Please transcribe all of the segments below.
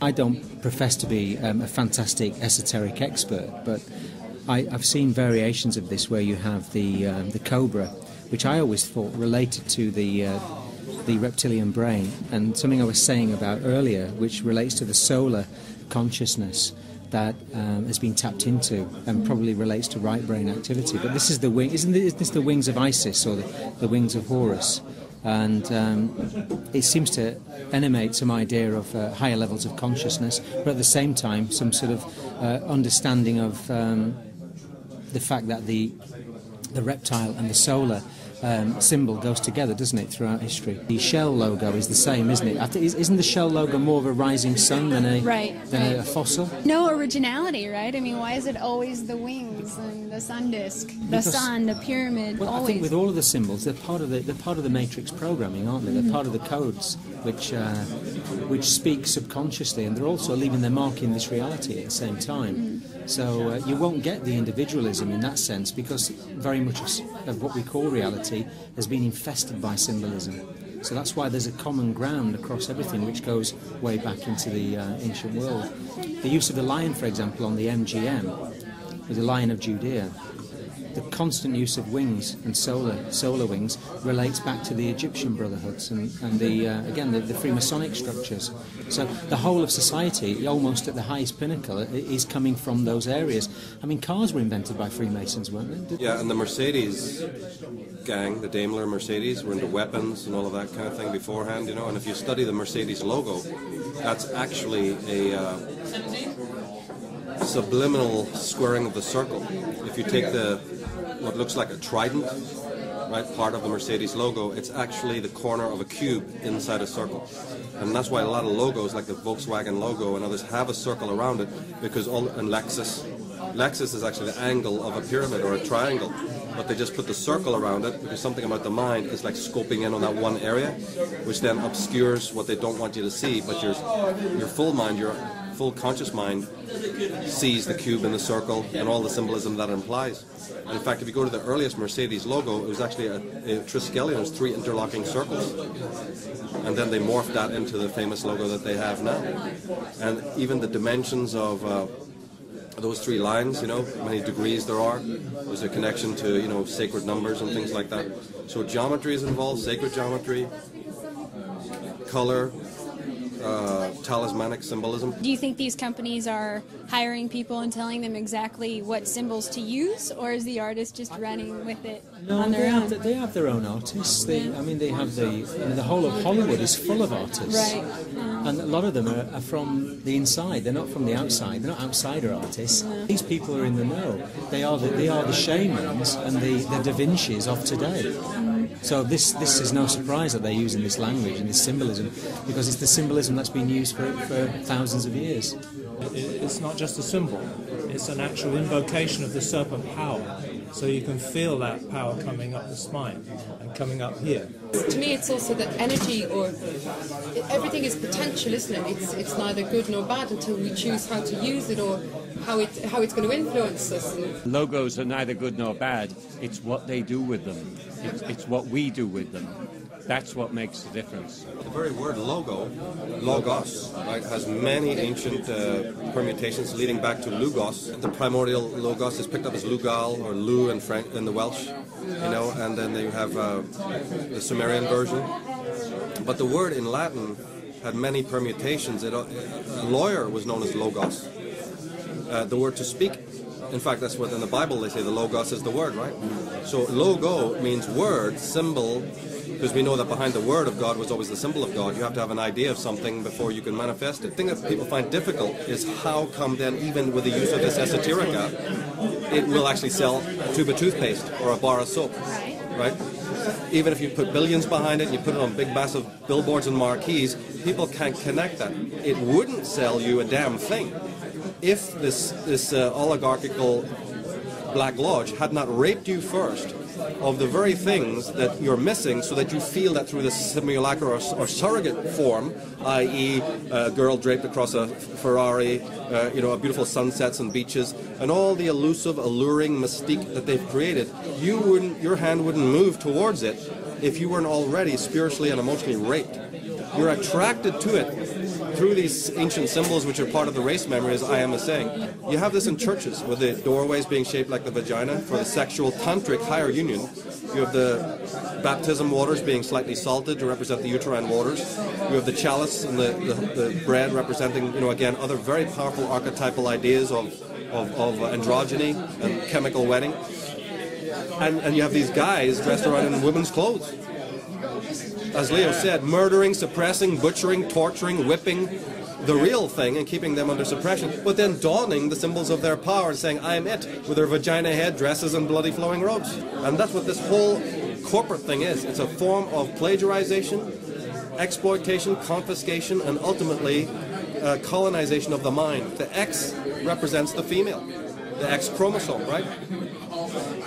I don't profess to be a fantastic esoteric expert, but I've seen variations of this where you have the cobra, which I always thought related to the reptilian brain, and something I was saying about earlier, which relates to the solar consciousness that has been tapped into and probably relates to right brain activity. But this is the wing, isn't this the wings of Isis or the wings of Horus? And it seems to animate some idea of higher levels of consciousness, but at the same time some sort of understanding of the fact that the reptile and the solar symbol goes together, doesn't it, throughout history? The shell logo is the same, isn't it? Isn't the shell logo more of a rising sun than a fossil? No originality, right? I mean, why is it always the wings and the sun disk, the sun, the pyramid? Well, always. I think with all of the symbols, they're part of the matrix programming, aren't they? They're part of the codes which speak subconsciously, and they're also leaving their mark in this reality at the same time. So you won't get the individualism in that sense, because very much of what we call reality has been infested by symbolism. So that's why there's a common ground across everything, which goes way back into the ancient world. The use of the lion, for example, on the MGM, with the Lion of Judea, the constant use of wings and solar wings relates back to the Egyptian brotherhoods and again the Freemasonic structures. So the whole of society, almost at the highest pinnacle, is coming from those areas. I mean, cars were invented by Freemasons, weren't they? Yeah, and the Mercedes gang, the Daimler Mercedes, were into weapons and all of that kind of thing beforehand, you know. And if you study the Mercedes logo, that's actually a subliminal squaring of the circle. If you take what looks like a trident, right, part of the Mercedes logo, it's actually the corner of a cube inside a circle. And that's why a lot of logos, like the Volkswagen logo and others, have a circle around it, because and Lexus is actually the angle of a pyramid or a triangle, but they just put the circle around it because something about the mind is like scoping in on that one area, which then obscures what they don't want you to see, but your full mind, your full conscious mind, sees the cube in the circle and all the symbolism that implies. And in fact, if you go to the earliest Mercedes logo, it was actually a triskelion. It was 3 interlocking circles. And then they morphed that into the famous logo that they have now. And even the dimensions of those 3 lines, you know, how many degrees there are. There's a connection to, you know, sacred numbers and things like that. So geometry is involved, sacred geometry, color, talismanic symbolism. Do you think these companies are hiring people and telling them exactly what symbols to use, or is the artist just running with it on their own? They have their own artists. They have the whole of Hollywood is full of artists. Right. And a lot of them are from the inside. They're not from the outside. They're not outsider artists. No. These people are in the know. They are the shamans and the Da Vinci's of today. So this is no surprise that they're using this language and this symbolism, because it's the symbolism that's been used for thousands of years. It's not just a symbol, it's an actual invocation of the serpent power. So you can feel that power coming up the spine and coming up here. To me, it's also the energy, or everything is potential, isn't it? It's neither good nor bad until we choose how to use it or how it's going to influence us. Logos are neither good nor bad. It's what they do with them. It's what we do with them. That's what makes the difference. The very word logo, logos, right, has many ancient permutations leading back to logos. The primordial logos is picked up as lugal or lu in the Welsh, you know, and then you have the Sumerian version. But the word in Latin had many permutations. A lawyer was known as logos. The word to speak, in fact, that's what in the Bible they say the logos is the word, right? So logo means word, symbol, because we know that behind the word of God was always the symbol of God. You have to have an idea of something before you can manifest it. The thing that people find difficult is how come then, even with the use of this esoterica, it will actually sell a tube of toothpaste or a bar of soap, right? Even if you put billions behind it and you put it on big massive billboards and marquees, people can't connect that. It wouldn't sell you a damn thing if this oligarchical Black Lodge had not raped you first of the very things that you're missing, so that you feel that through the simulacra or surrogate form, i.e. a girl draped across a Ferrari, you know, beautiful sunsets and beaches, and all the elusive, alluring mystique that they've created, your hand wouldn't move towards it if you weren't already spiritually and emotionally raped. You're attracted to it through these ancient symbols, which are part of the race memory, as I am saying, you have this in churches, with the doorways being shaped like the vagina for the sexual tantric higher union. You have the baptism waters being slightly salted to represent the uterine waters. You have the chalice and the bread representing, again, other very powerful archetypal ideas of androgyny and chemical wedding. And you have these guys dressed around in women's clothes. As Leo said, murdering, suppressing, butchering, torturing, whipping, the real thing, and keeping them under suppression, but then donning the symbols of their power and saying, I am it, with their vagina head dresses and bloody flowing robes. And that's what this whole corporate thing is. It's a form of plagiarization, exploitation, confiscation, and ultimately colonization of the mind. The X represents the female, the X chromosome, right?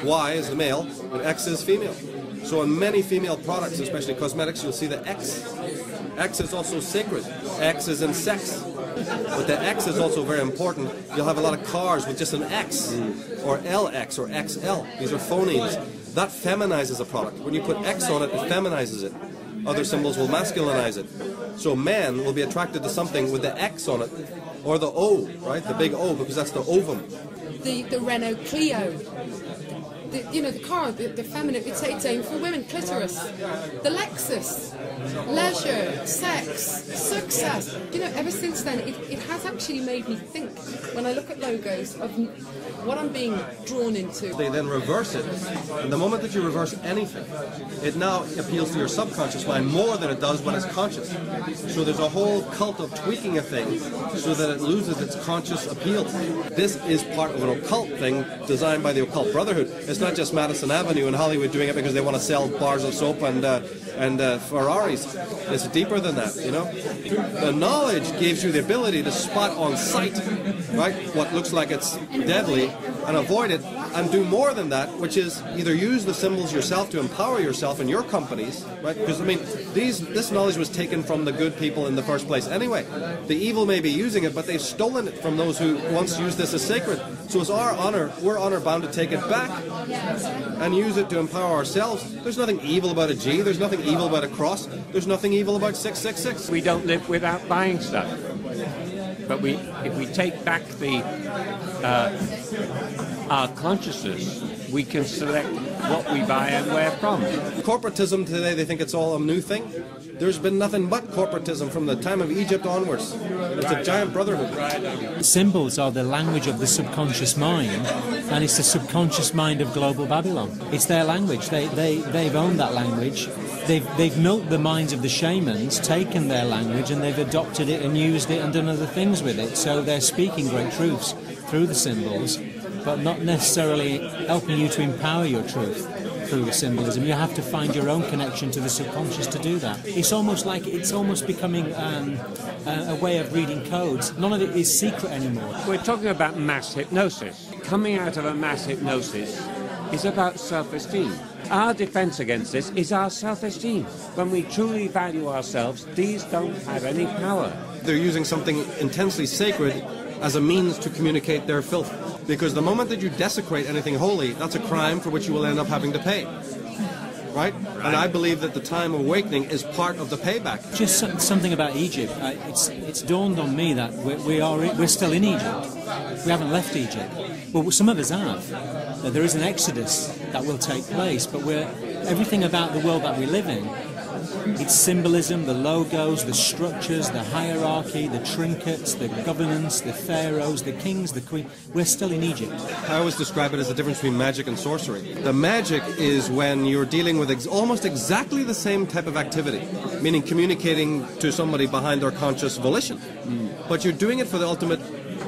Y is the male, and X is female. So in many female products, especially cosmetics, you'll see the X. X is also sacred. X is in sex. But the X is also very important. You'll have a lot of cars with just an X, or LX, or XL. These are phonemes. That feminizes a product. When you put X on it, it feminizes it. Other symbols will masculinize it. So men will be attracted to something with the X on it, or the O, right? The big O, because that's the ovum. The Renault Clio. The car, the feminine, it's aimed for women, clitoris. The Lexus, leisure, sex, success. Ever since then, it has actually made me think, when I look at logos, of what I'm being drawn into. They then reverse it. And the moment that you reverse anything, it now appeals to your subconscious mind more than it does when it's conscious. So there's a whole cult of tweaking a thing so that it loses its conscious appeal. This is part of an occult thing designed by the Occult Brotherhood. It's not just Madison Avenue and Hollywood doing it because they want to sell bars of soap and Ferraris. It's deeper than that, The knowledge gives you the ability to spot on sight, right, what looks like it's deadly, and avoid it, and do more than that, which is either use the symbols yourself to empower yourself and your companies, right? Because, this knowledge was taken from the good people in the first place anyway. The evil may be using it, but they've stolen it from those who once used this as sacred. So it's our honor, we're honor bound to take it back and use it to empower ourselves. There's nothing evil about a G, there's nothing evil about a cross, there's nothing evil about 666. We don't live without buying stuff. But if we take back our consciousness, we can select what we buy and where from. Corporatism today, they think it's all a new thing. There's been nothing but corporatism from the time of Egypt onwards. It's a giant brotherhood. Symbols are the language of the subconscious mind, and it's the subconscious mind of global Babylon. It's their language. They've owned that language. They've milked the minds of the shamans, taken their language, and they've adopted it and used it and done other things with it. So they're speaking great truths through the symbols, but not necessarily helping you to empower your truth through the symbolism. You have to find your own connection to the subconscious to do that. It's almost becoming a way of reading codes. None of it is secret anymore. We're talking about mass hypnosis. Coming out of a mass hypnosis is about self-esteem. Our defense against this is our self-esteem. When we truly value ourselves, these don't have any power. They're using something intensely sacred as a means to communicate their filth. Because the moment that you desecrate anything holy, that's a crime for which you will end up having to pay. Right? And I believe that the time of awakening is part of the payback. Just something about Egypt. It's dawned on me that we're still in Egypt. We haven't left Egypt. Well, some of us have. There is an exodus that will take place, but everything about the world that we live in, its symbolism, the logos, the structures, the hierarchy, the trinkets, the governance, the pharaohs, the kings, the queen. We're still in Egypt. I always describe it as the difference between magic and sorcery. The magic is when you're dealing with almost exactly the same type of activity, meaning communicating to somebody behind their conscious volition. But you're doing it for the ultimate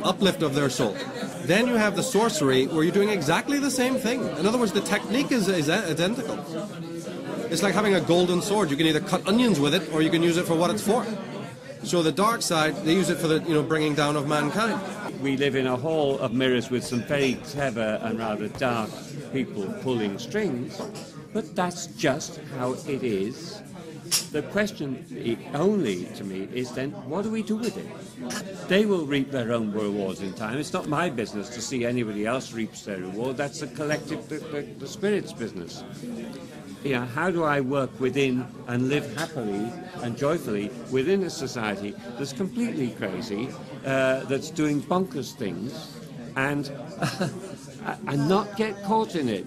uplift of their soul. Then you have the sorcery where you're doing exactly the same thing. In other words, the technique is identical. It's like having a golden sword. You can either cut onions with it, or you can use it for what it's for. So the dark side, they use it for the bringing down of mankind. We live in a hall of mirrors with some very clever and rather dark people pulling strings, but that's just how it is. The question only to me is then, what do we do with it? They will reap their own rewards in time. It's not my business to see anybody else reaps their reward. That's the collective, the spirit's business. how do I work within and live happily and joyfully within a society that's completely crazy, that's doing bonkers things, and not get caught in it?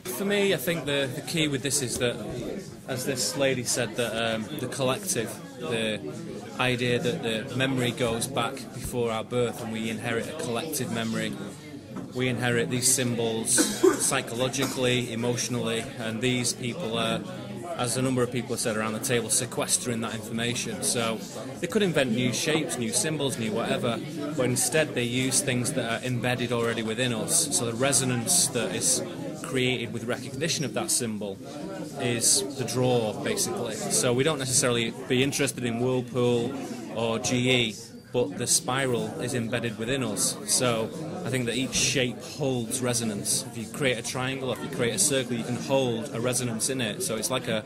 For me, I think the key with this is that, as this lady said, that the collective, the idea that the memory goes back before our birth and we inherit a collective memory. We inherit these symbols psychologically, emotionally, and these people are, as a number of people have said around the table, sequestering that information. So they could invent new shapes, new symbols, new whatever, but instead they use things that are embedded already within us. So the resonance that is created with recognition of that symbol is the draw, basically. So we don't necessarily be interested in Whirlpool or GE, but the spiral is embedded within us. So I think that each shape holds resonance. If you create a triangle, if you create a circle, you can hold a resonance in it. So it's like a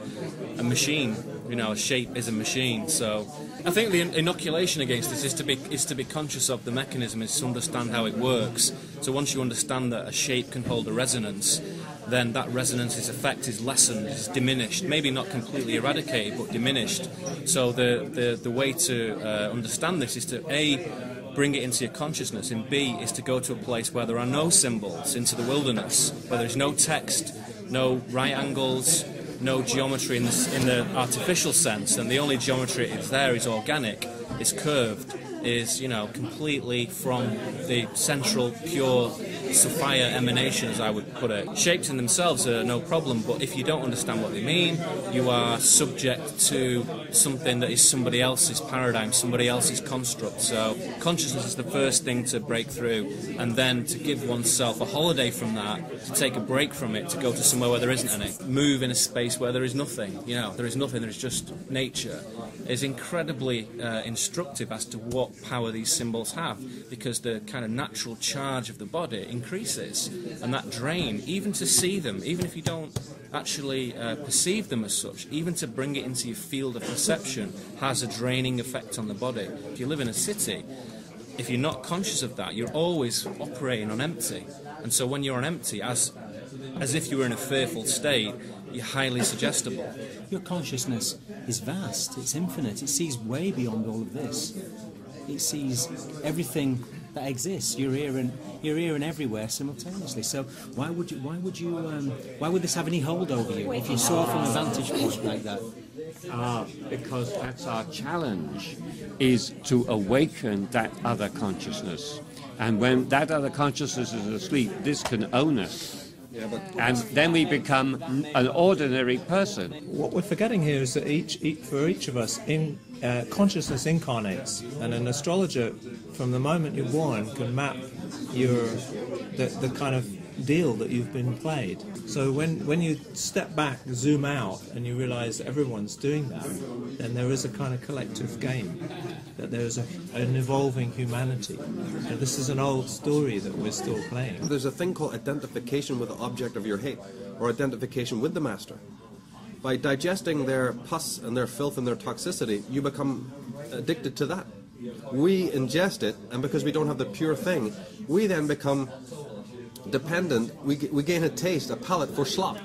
machine. You know, a shape is a machine. So I think the inoculation against this is to be conscious of the mechanism, is to understand how it works. So once you understand that a shape can hold a resonance, then that resonance's effect is lessened, is diminished. Maybe not completely eradicated, but diminished. So the way to understand this is to A, bring it into your consciousness, and B, is to go to a place where there are no symbols, into the wilderness, where there's no text, no right angles, no geometry in the artificial sense, and the only geometry that's there is organic, is curved, is, you know, completely from the central pure sapphire emanation, as I would put it. Shapes in themselves are no problem, but if you don't understand what they mean, you are subject to something that is somebody else's paradigm, somebody else's construct. So consciousness is the first thing to break through, and then to give oneself a holiday from that, to take a break from it, to go to somewhere where there isn't any. Move in a space where there is nothing, you know, there is nothing, there is just nature, is incredibly instructive as to what power these symbols have, because the kind of natural charge of the body increases, and that drain, even to see them, even if you don't actually perceive them as such, even to bring it into your field of perception, has a draining effect on the body. If you live in a city, if you're not conscious of that, you're always operating on empty, and so when you're on empty, as if you were in a fearful state, you're highly suggestible. Your consciousness is vast, it's infinite, it sees way beyond all of this. It sees everything that exists. You're here and everywhere simultaneously. So why would this have any hold over you if you saw from a vantage point like that? Because that's our challenge, is to awaken that other consciousness. And when that other consciousness is asleep, this can own us. And then we become an ordinary person. What we're forgetting here is that for each of us, consciousness incarnates, and an astrologer, from the moment you're born, can map the kind of deal that you've been played. So when you step back, zoom out, and you realise that everyone's doing that, then there is a kind of collective game, that there is an evolving humanity. And this is an old story that we're still playing. There's a thing called identification with the object of your hate, or identification with the master. By digesting their pus and their filth and their toxicity, you become addicted to that. We ingest it, and because we don't have the pure thing, we then become dependent. We gain a taste, a palate for slop.